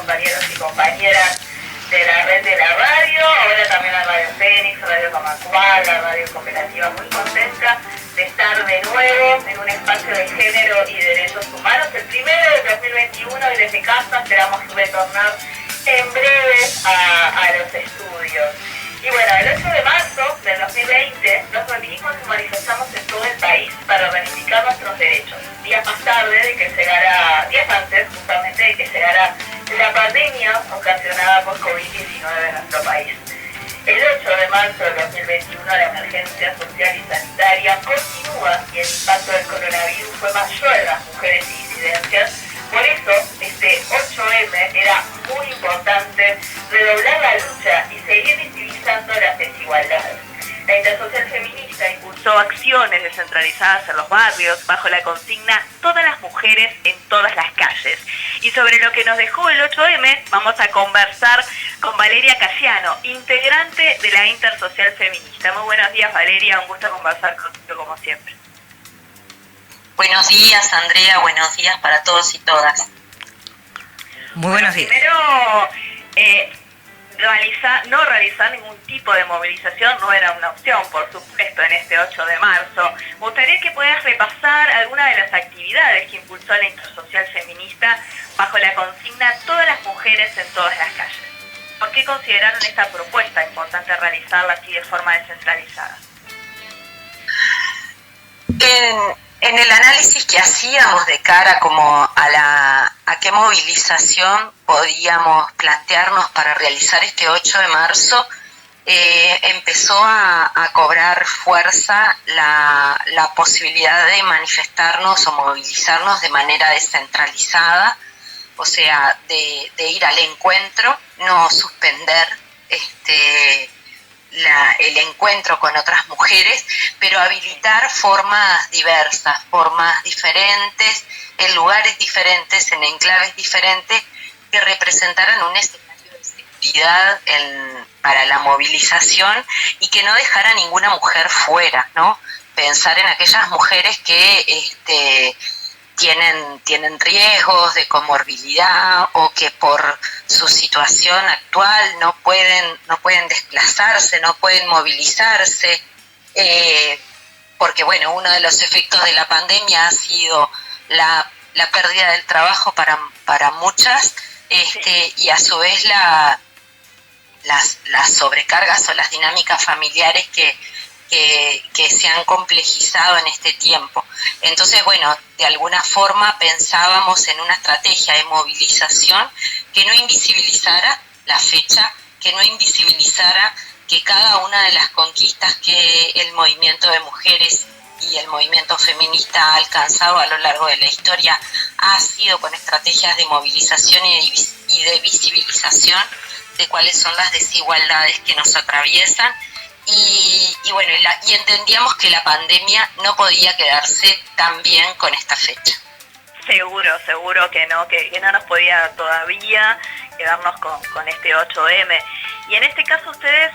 compañeros y compañeras de la red de la radio, ahora también la Radio Fénix, Radio Camacual, la Radio Cooperativa, muy contenta de estar de nuevo en un espacio de género y derechos humanos, el primero del 2021, y desde casa esperamos retornar en breve a los estudios. Y bueno, el 8 de marzo del 2020, los feminismos nos manifestamos en todo el país para reivindicar nuestros derechos. Días más tarde de que llegara, días antes justamente de que llegara la pandemia ocasionada por COVID-19 en nuestro país. El 8 de marzo del 2021 la emergencia social y sanitaria continúa y el impacto del coronavirus fue mayor en las mujeres y disidencias. Por eso, este 8M era muy importante redoblar la lucha y seguir visibilizando las desigualdades. La Intersocial Feminista impulsó acciones descentralizadas en los barrios bajo la consigna "Todas las mujeres en todas las calles". Y sobre lo que nos dejó el 8M vamos a conversar con Valeria Casiano, integrante de la Intersocial Feminista. Muy buenos días, Valeria, un gusto conversar contigo como siempre. Buenos días, Andrea, buenos días para todos y todas. Muy buenos días. Primero, no realizar ningún tipo de movilización no era una opción, por supuesto, en este 8 de marzo. Me gustaría que puedas repasar algunas de las actividades que impulsó la Intersocial Feminista bajo la consigna "Todas las mujeres en todas las calles". ¿Por qué consideraron esta propuesta importante realizarla así de forma descentralizada? En el análisis que hacíamos de cara como a qué movilización podíamos plantearnos para realizar este 8 de marzo, empezó a cobrar fuerza la posibilidad de manifestarnos o movilizarnos de manera descentralizada, o sea, de ir al encuentro, no suspender el encuentro con otras mujeres, pero habilitar formas diversas, formas diferentes, en lugares diferentes, en enclaves diferentes, que representaran un escenario de seguridad para la movilización y que no dejara a ninguna mujer fuera, ¿no? Pensar en aquellas mujeres que tienen riesgos de comorbilidad o que por su situación actual no pueden desplazarse, no pueden movilizarse, porque bueno, uno de los efectos de la pandemia ha sido la pérdida del trabajo para muchas, y a su vez las sobrecargas o las dinámicas familiares que se han complejizado en este tiempo. Entonces, bueno, de alguna forma pensábamos en una estrategia de movilización que no invisibilizara la fecha, que no invisibilizara que cada una de las conquistas que el movimiento de mujeres y el movimiento feminista ha alcanzado a lo largo de la historia ha sido con estrategias de movilización y de visibilización de cuáles son las desigualdades que nos atraviesan. Y bueno, y entendíamos que la pandemia no podía quedarse tan bien con esta fecha. Seguro que no nos podía todavía quedarnos con este 8M. Y en este caso ustedes,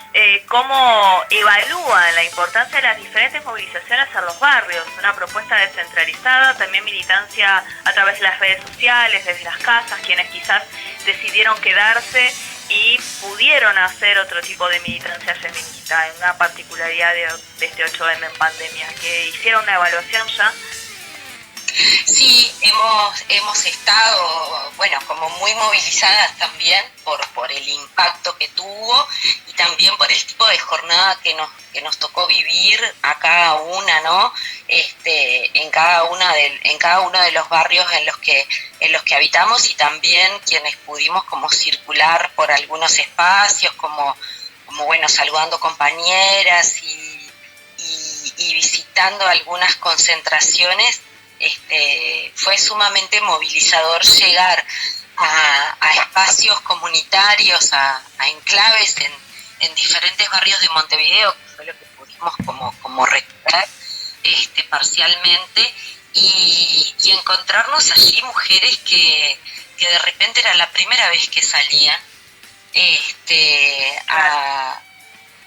¿cómo evalúan la importancia de las diferentes movilizaciones en los barrios? Una propuesta descentralizada, también militancia a través de las redes sociales, desde las casas, quienes quizás decidieron quedarse y pudieron hacer otro tipo de militancia feminista, en una particularidad de este 8M en pandemia, que hicieron una evaluación ya. Sí, hemos estado, bueno, como muy movilizadas también por el impacto que tuvo y también por el tipo de jornada que nos tocó vivir a cada una, ¿no? En cada uno de los barrios en los que habitamos, y también quienes pudimos como circular por algunos espacios, como bueno, saludando compañeras y visitando algunas concentraciones. Fue sumamente movilizador llegar a espacios comunitarios, a enclaves en diferentes barrios de Montevideo, que fue lo que pudimos como recuperar parcialmente, y encontrarnos allí mujeres que de repente era la primera vez que salían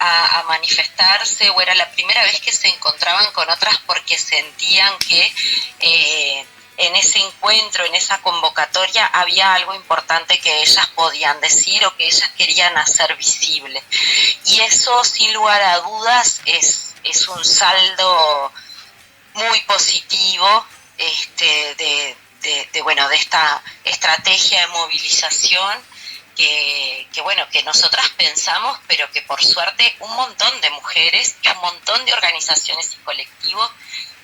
a manifestarse, o era la primera vez que se encontraban con otras porque sentían que en ese encuentro, en esa convocatoria, había algo importante que ellas podían decir o que ellas querían hacer visible. Y eso, sin lugar a dudas, es un saldo muy positivo de esta estrategia de movilización que nosotras pensamos, pero que por suerte un montón de mujeres y un montón de organizaciones y colectivos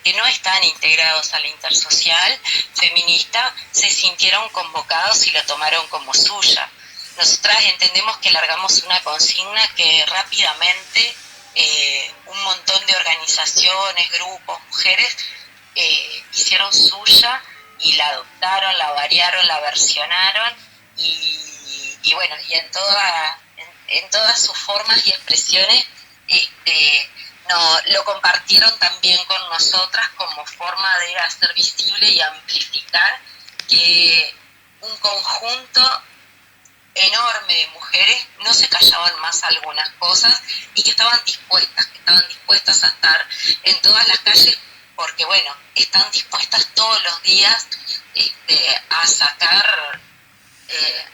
que no están integrados a la intersocial feminista se sintieron convocados y lo tomaron como suya. Nosotras entendemos que largamos una consigna que rápidamente un montón de organizaciones, grupos, mujeres hicieron suya y la adoptaron, la variaron, la versionaron y en todas sus formas y expresiones lo compartieron también con nosotras como forma de hacer visible y amplificar que un conjunto enorme de mujeres no se callaban más algunas cosas y que estaban dispuestas a estar en todas las calles porque están dispuestas todos los días a sacar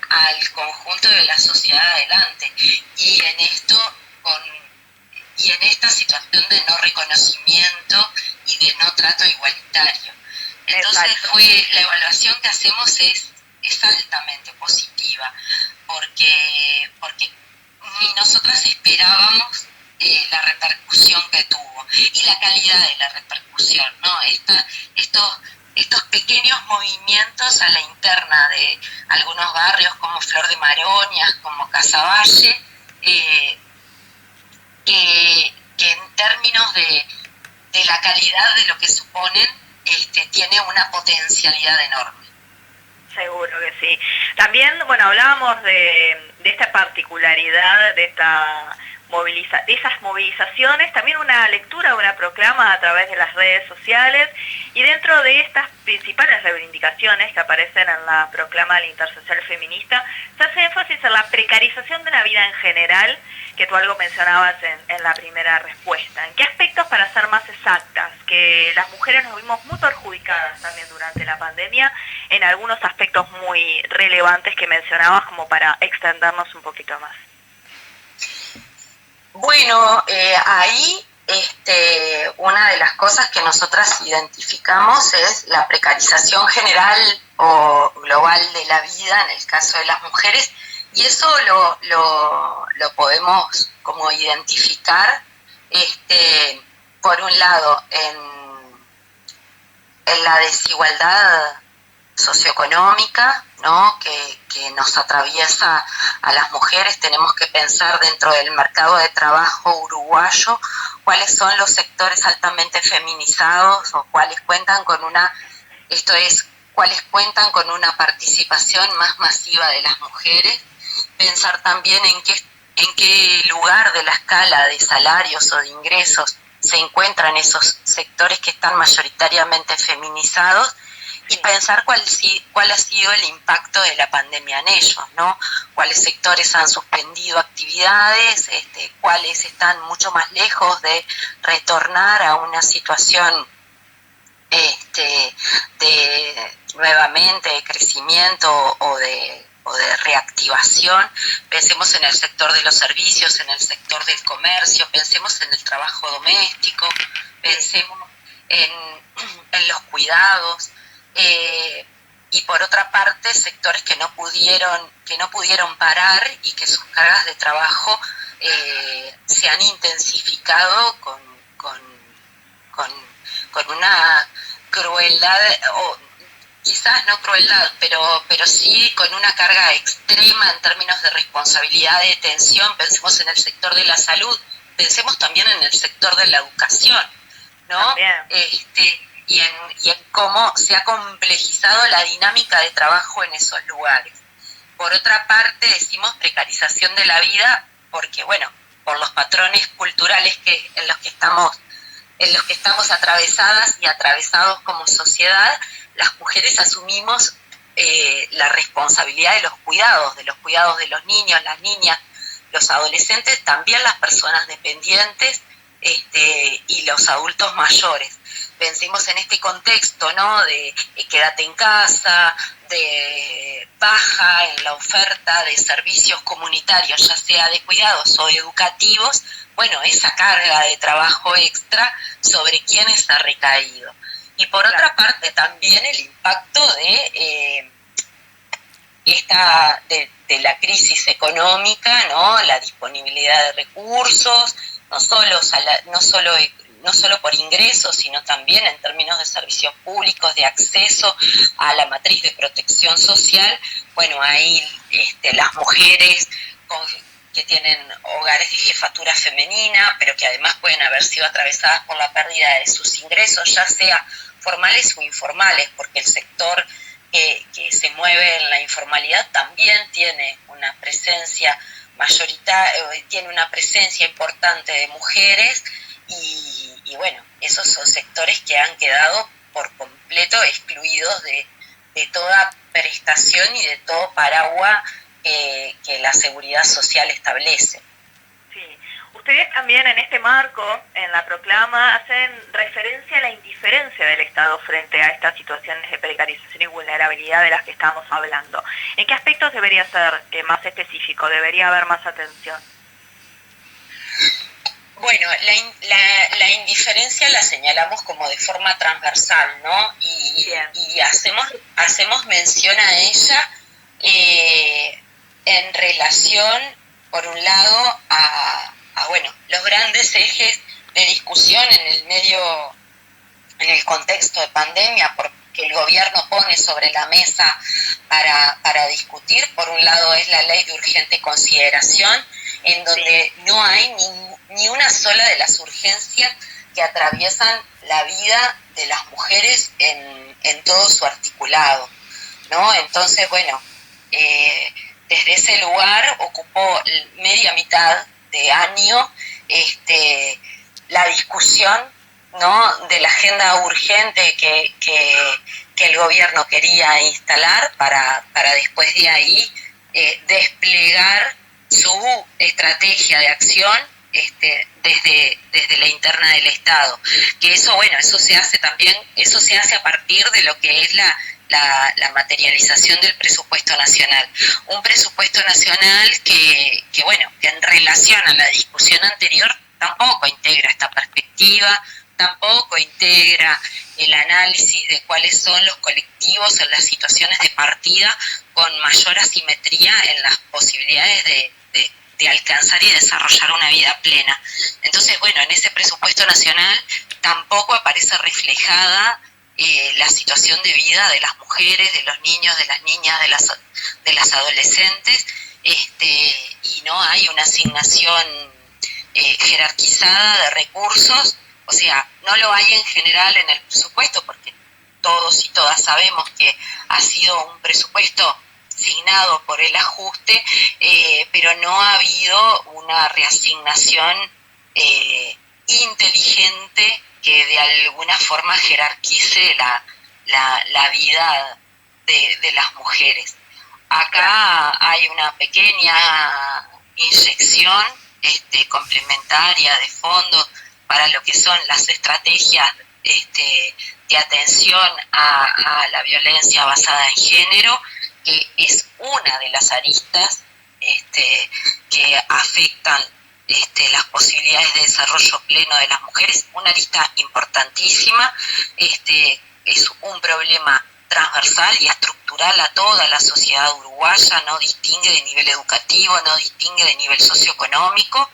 al conjunto de la sociedad adelante y en esta situación de no reconocimiento y de no trato igualitario. Entonces la evaluación que hacemos es altamente positiva porque nosotras esperábamos la repercusión que tuvo y la calidad de la repercusión, ¿no? Estos pequeños movimientos a la interna de algunos barrios como Flor de Maroñas, como Casaballe, que en términos de la calidad de lo que suponen, tiene una potencialidad enorme. Seguro que sí. También, hablábamos de esta particularidad, de esas movilizaciones, también una lectura, una proclama a través de las redes sociales, y dentro de estas principales reivindicaciones que aparecen en la proclama del Intersocial Feminista, se hace énfasis en la precarización de la vida en general, que tú algo mencionabas en la primera respuesta. ¿En qué aspectos, para ser más exactas, que las mujeres nos vimos muy perjudicadas también durante la pandemia, en algunos aspectos muy relevantes que mencionabas, como para extendernos un poquito más? Bueno, ahí una de las cosas que nosotras identificamos es la precarización general o global de la vida en el caso de las mujeres, y eso lo podemos como identificar por un lado en la desigualdad socioeconómica, ¿no? que nos atraviesa a las mujeres. Tenemos que pensar dentro del mercado de trabajo uruguayo cuáles son los sectores altamente feminizados o cuáles cuentan con una participación más masiva de las mujeres. Pensar también en qué lugar de la escala de salarios o de ingresos se encuentran esos sectores que están mayoritariamente feminizados, y pensar cuál ha sido el impacto de la pandemia en ellos, ¿no? Cuáles sectores han suspendido actividades, cuáles están mucho más lejos de retornar a una situación nuevamente de crecimiento o de reactivación. Pensemos en el sector de los servicios, en el sector del comercio, pensemos en el trabajo doméstico, pensemos en los cuidados. Y por otra parte sectores que no pudieron parar y que sus cargas de trabajo se han intensificado con una crueldad, o quizás no crueldad, pero sí con una carga extrema en términos de responsabilidad, de tensión. Pensemos en el sector de la salud, pensemos también en el sector de la educación, ¿no? Y en cómo se ha complejizado la dinámica de trabajo en esos lugares. Por otra parte, decimos precarización de la vida porque, por los patrones culturales en los que estamos atravesadas y atravesados como sociedad, las mujeres asumimos la responsabilidad de los cuidados de los niños, las niñas, los adolescentes, también las personas dependientes y los adultos mayores. pensemos en este contexto, ¿no? De quédate en casa, de baja en la oferta de servicios comunitarios, ya sea de cuidados o educativos, bueno, esa carga de trabajo extra sobre quienes ha recaído. Y por otra parte también el impacto de la crisis económica, ¿no? La disponibilidad de recursos, no solo por ingresos, sino también en términos de servicios públicos, de acceso a la matriz de protección social. Bueno, ahí las mujeres que tienen hogares de jefatura femenina, pero que además pueden haber sido atravesadas por la pérdida de sus ingresos, ya sea formales o informales, porque el sector que se mueve en la informalidad también tiene una presencia tiene una presencia importante de mujeres y bueno, esos son sectores que han quedado por completo excluidos de toda prestación y de todo paraguas que la seguridad social establece. Sí. Ustedes también en este marco, en la proclama, hacen referencia a la indiferencia del Estado frente a estas situaciones de precarización y vulnerabilidad de las que estamos hablando. ¿En qué aspectos debería ser más específico? ¿Debería haber más atención? Bueno, la indiferencia la señalamos como de forma transversal, ¿no? Y hacemos mención a ella en relación, por un lado, a los grandes ejes de discusión en el contexto de pandemia, porque el gobierno pone sobre la mesa para discutir. Por un lado es la ley de urgente consideración, en donde no hay ni una sola de las urgencias que atraviesan la vida de las mujeres en todo su articulado, ¿no? Entonces, bueno, desde ese lugar ocupó media mitad de año la discusión, ¿no?, de la agenda urgente que el gobierno quería instalar para después de ahí desplegar su estrategia de acción desde la interna del Estado. Que eso se hace a partir de lo que es la materialización del presupuesto nacional. Un presupuesto nacional que en relación a la discusión anterior tampoco integra esta perspectiva, tampoco integra el análisis de cuáles son los colectivos en las situaciones de partida con mayor asimetría en las posibilidades de alcanzar y desarrollar una vida plena. Entonces, en ese presupuesto nacional tampoco aparece reflejada la situación de vida de las mujeres, de los niños, de las niñas, de las adolescentes, y no hay una asignación jerarquizada de recursos. O sea, no lo hay en general en el presupuesto, porque todos y todas sabemos que ha sido un presupuesto asignado por el ajuste, pero no ha habido una reasignación inteligente que de alguna forma jerarquice la vida de las mujeres. Acá hay una pequeña inyección complementaria de fondos para lo que son las estrategias de atención a la violencia basada en género, que es una de las aristas que afectan las posibilidades de desarrollo pleno de las mujeres, una arista importantísima. Es un problema transversal y estructural a toda la sociedad uruguaya, no distingue de nivel educativo, no distingue de nivel socioeconómico,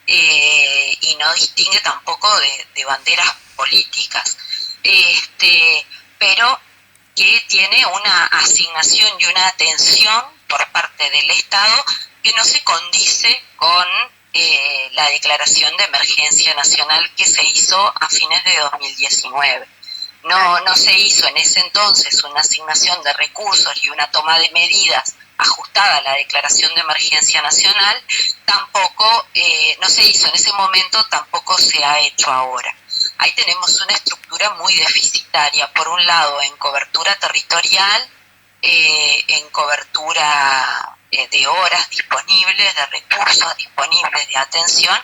y no distingue tampoco de banderas políticas, pero que tiene una asignación y una atención por parte del Estado que no se condice con la declaración de emergencia nacional que se hizo a fines de 2019. No se hizo en ese entonces una asignación de recursos y una toma de medidas ajustada a la declaración de emergencia nacional, tampoco no se hizo en ese momento, tampoco se ha hecho ahora. Ahí tenemos una estructura muy deficitaria, por un lado en cobertura territorial, en cobertura de horas disponibles, de recursos disponibles de atención,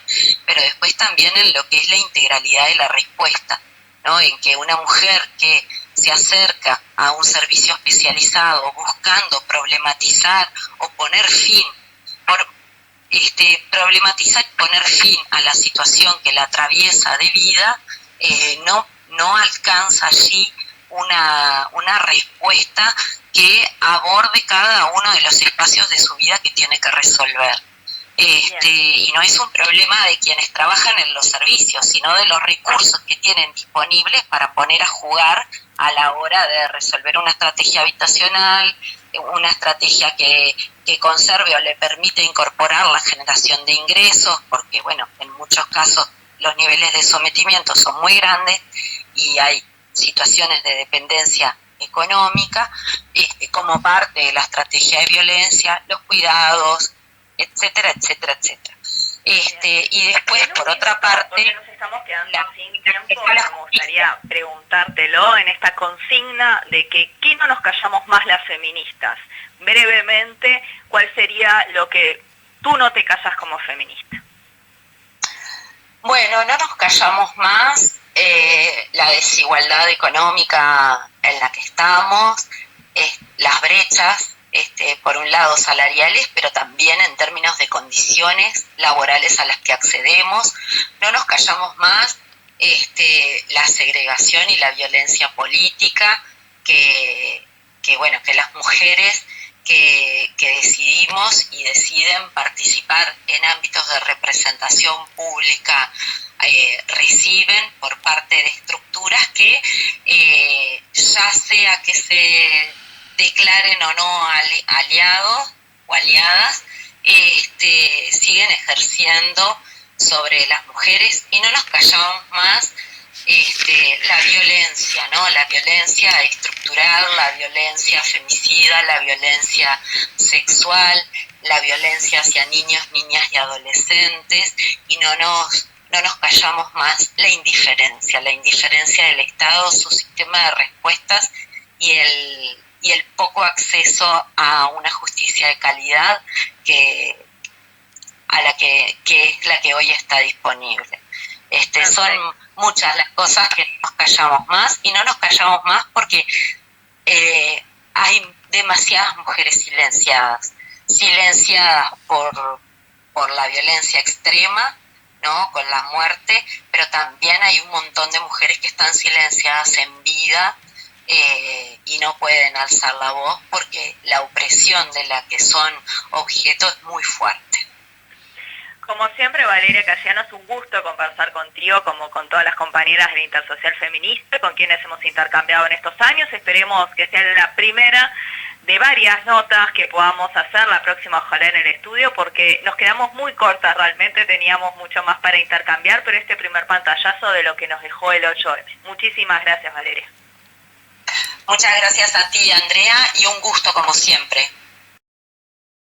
pero después también en lo que es la integralidad de la respuesta. ¿no? En que una mujer que se acerca a un servicio especializado buscando problematizar o poner fin, problematizar y poner fin a la situación que la atraviesa de vida, no alcanza allí una respuesta que aborde cada uno de los espacios de su vida que tiene que resolver. Y no es un problema de quienes trabajan en los servicios, sino de los recursos que tienen disponibles para poner a jugar a la hora de resolver una estrategia habitacional, una estrategia que conserve o le permite incorporar la generación de ingresos, porque bueno, en muchos casos los niveles de sometimiento son muy grandes y hay situaciones de dependencia económica, como parte de la estrategia de violencia, los cuidados, etcétera, etcétera, etcétera. Y después, por otra parte, porque nos estamos quedando sin tiempo, me gustaría preguntártelo en esta consigna de que ¿qué no nos callamos más las feministas? Brevemente, ¿cuál sería lo que tú no te callas como feminista? Bueno, no nos callamos más la desigualdad económica en la que estamos, las brechas, por un lado salariales, pero también en términos de condiciones laborales a las que accedemos. No nos callamos más la segregación y la violencia política que las mujeres que decidimos y deciden participar en ámbitos de representación pública reciben por parte de estructuras que ya sea que se declaren o no aliados o aliadas, siguen ejerciendo sobre las mujeres, y no nos callamos más la violencia, ¿no? La violencia estructural, la violencia femicida, la violencia sexual, la violencia hacia niños, niñas y adolescentes, y no nos callamos más la indiferencia del Estado, su sistema de respuestas y el poco acceso a una justicia de calidad que es la que hoy está disponible. Son muchas las cosas que nos callamos más, y no nos callamos más porque hay demasiadas mujeres silenciadas por la violencia extrema, ¿no? Con la muerte, pero también hay un montón de mujeres que están silenciadas en vida y no pueden alzar la voz porque la opresión de la que son objeto es muy fuerte. Como siempre, Valeria Cayano, es un gusto conversar contigo, como con todas las compañeras del Intersocial Feminista, con quienes hemos intercambiado en estos años. Esperemos que sea la primera de varias notas que podamos hacer la próxima, ojalá en el estudio, porque nos quedamos muy cortas realmente, teníamos mucho más para intercambiar, pero este primer pantallazo de lo que nos dejó el 8M. Muchísimas gracias, Valeria. Muchas gracias a ti, Andrea, y un gusto como siempre.